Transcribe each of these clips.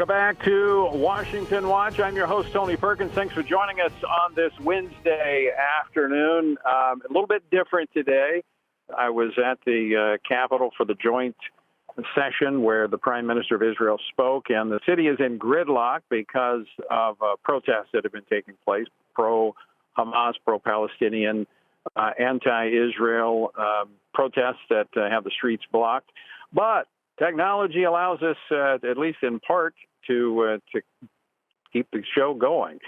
Welcome back to Washington Watch. I'm your host, Tony Perkins. Thanks for joining us on this Wednesday afternoon. A little bit different today. I was at the Capitol for the joint session where the Prime Minister of Israel spoke, and the city is in gridlock because of protests that have been taking place, pro-Hamas, pro-Palestinian, anti-Israel protests that have the streets blocked. But technology allows us, at least in part, to keep the show going.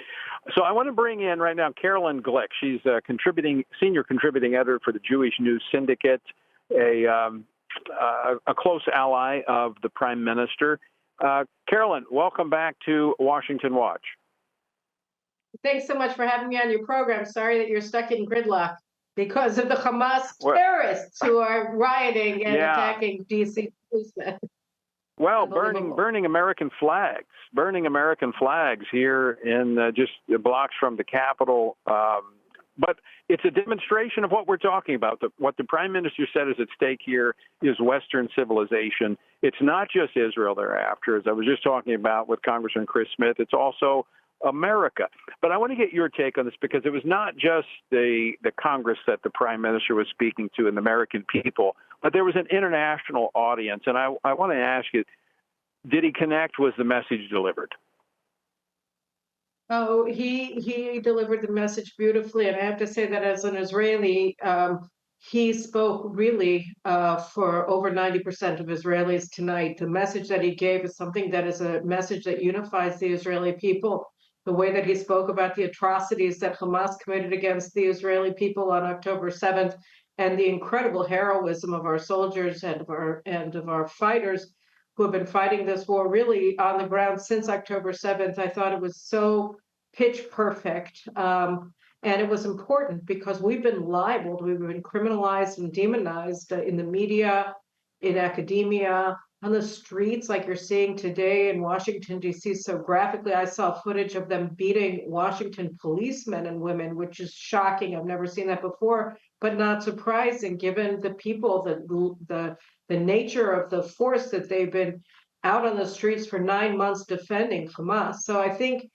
So I want to bring in right now Carolyn Glick. She's a senior contributing editor for the Jewish News Syndicate, a close ally of the Prime Minister. Carolyn, welcome back to Washington Watch. Thanks so much for having me on your program. Sorry that you're stuck in gridlock because of the Hamas terrorists who are rioting and attacking D.C. policemen. Well, burning American flags here in just blocks from the Capitol. But it's a demonstration of what we're talking about. What the Prime Minister said is at stake here is Western civilization. It's not just Israel they're after, as I was just talking about with Congressman Chris Smith. It's also America. But I want to get your take on this because it was not just the Congress that the Prime Minister was speaking to and the American people, but there was an international audience. And I want to ask you, did he connect? Was the message delivered? Oh, he delivered the message beautifully. And I have to say that as an Israeli, he spoke really for over 90% of Israelis tonight. The message that he gave is something that is a message that unifies the Israeli people. The way that he spoke about the atrocities that Hamas committed against the Israeli people on October 7th and the incredible heroism of our soldiers and of our fighters who have been fighting this war really on the ground since October 7th. I thought it was so pitch perfect. And it was important because we've been libeled, we've been criminalized and demonized in the media, in academia, on the streets, like you're seeing today in Washington, D.C. so graphically. I saw footage of them beating Washington policemen and women, which is shocking. I've never seen that before, but not surprising given the people, the nature of the force that they've been out on the streets for 9 months defending Hamas. So I think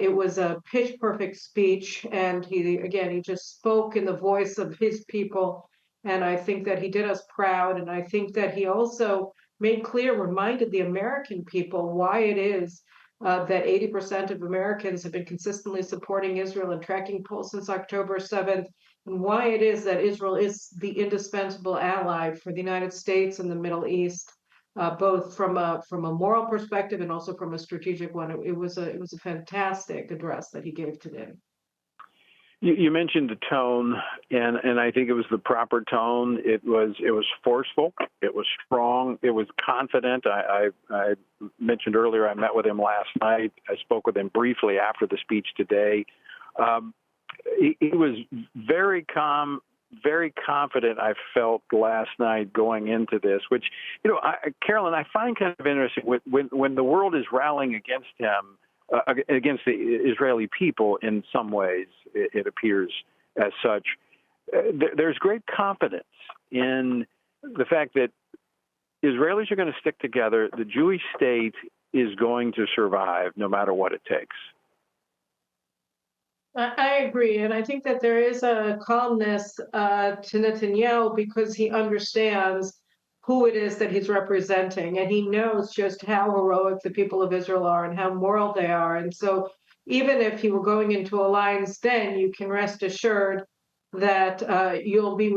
it was a pitch perfect speech, and he just spoke in the voice of his people. And I think that he did us proud. And I think that he also reminded the American people why it is that 80% of Americans have been consistently supporting Israel and tracking polls since October 7th, and why it is that Israel is the indispensable ally for the United States and the Middle East, both from a moral perspective and also from a strategic one. It was a fantastic address that he gave today. You mentioned the tone, and I think it was the proper tone. It was forceful. It was strong. It was confident. I mentioned earlier I met with him last night. I spoke with him briefly after the speech today. He was very calm, very confident, I felt last night going into this, which, Carolyn, I find kind of interesting. When the world is rallying against him, against the Israeli people in some ways, it appears as such, there's great confidence in the fact that Israelis are going to stick together. The Jewish state is going to survive no matter what it takes. I agree. And I think that there is a calmness to Netanyahu because he understands who it is that he's representing. And he knows just how heroic the people of Israel are and how moral they are. And so even if he were going into a lion's den, you can rest assured that you'll be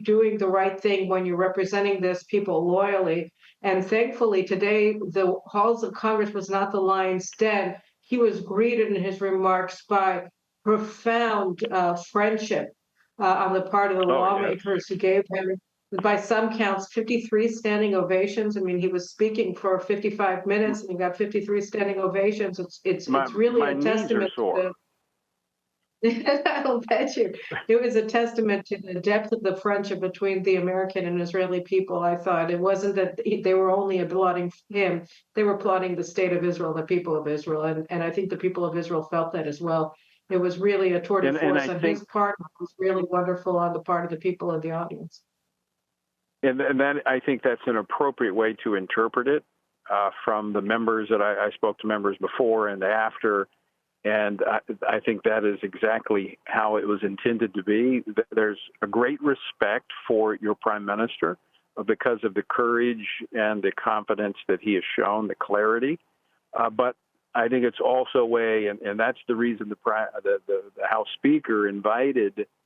doing the right thing when you're representing this people loyally. And thankfully today, the halls of Congress was not the lion's den. He was greeted in his remarks by profound friendship on the part of the lawmakers who gave him, by some counts, 53 standing ovations. I mean, he was speaking for 55 minutes and he got 53 standing ovations. It's really a testament to I'll bet you. It was a testament to the depth of the friendship between the American and Israeli people, I thought. It wasn't that they were only applauding him. They were applauding the state of Israel, the people of Israel. And I think the people of Israel felt that as well. It was really a tour de force on his part. It was really wonderful on the part of the people of the audience. And that, I think that's an appropriate way to interpret it. from the members that I spoke to members before and after. And I think that is exactly how it was intended to be. There's a great respect for your prime minister because of the courage and the confidence that he has shown, the clarity. But I think it's also a way, and that's the reason the House Speaker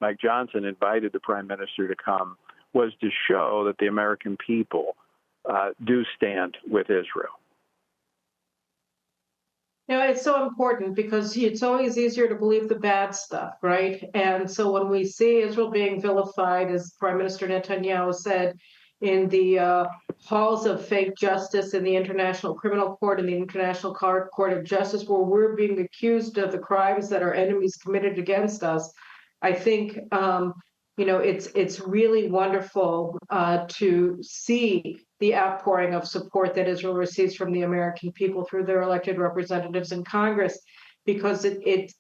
Mike Johnson invited the prime minister to come, was to show that the American people do stand with Israel. It's so important because it's always easier to believe the bad stuff, right? And so when we see Israel being vilified, as Prime Minister Netanyahu said, in the halls of fake justice in the International Criminal Court and the International Court of Justice, where we're being accused of the crimes that our enemies committed against us, I think it's really wonderful to see the outpouring of support that Israel receives from the American people through their elected representatives in Congress, because it's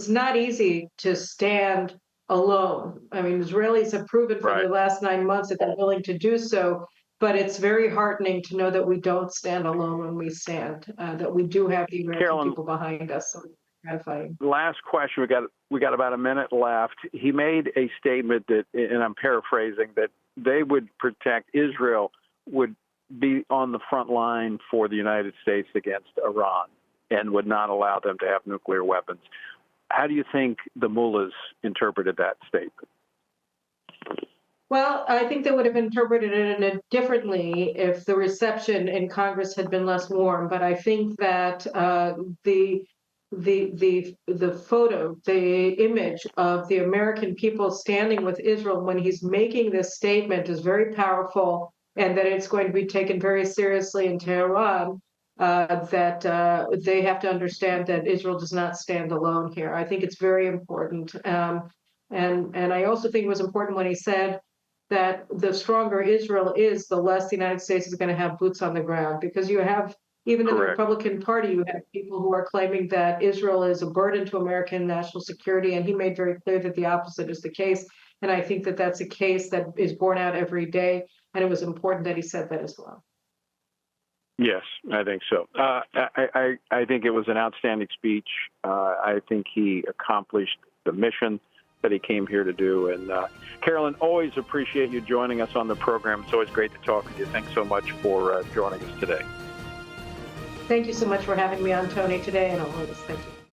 not easy to stand alone. I mean, Israelis have proven for the last 9 months that they're willing to do so, but it's very heartening to know that we don't stand alone when we stand, that we do have the American people behind us. So gratifying. Last question. We got about a minute left. He made a statement that, and I'm paraphrasing, that they would protect Israel, would be on the front line for the United States against Iran, and would not allow them to have nuclear weapons. How do you think the mullahs interpreted that statement? Well, I think they would have interpreted it differently if the reception in Congress had been less warm. But I think that the photo, the image of the American people standing with Israel when he's making this statement is very powerful, and that it's going to be taken very seriously in Tehran. That they have to understand that Israel does not stand alone here. I think it's very important. And I also think it was important when he said that the stronger Israel is, the less the United States is going to have boots on the ground, because you have, even in the Republican Party, you have people who are claiming that Israel is a burden to American national security, and he made very clear that the opposite is the case. And I think that that's a case that is borne out every day, and it was important that he said that as well. Yes, I think so. I think it was an outstanding speech. I think he accomplished the mission that he came here to do. And Carolyn, always appreciate you joining us on the program. It's always great to talk with you. Thanks so much for joining us today. Thank you so much for having me on, Tony, today, and all of this. Thank you.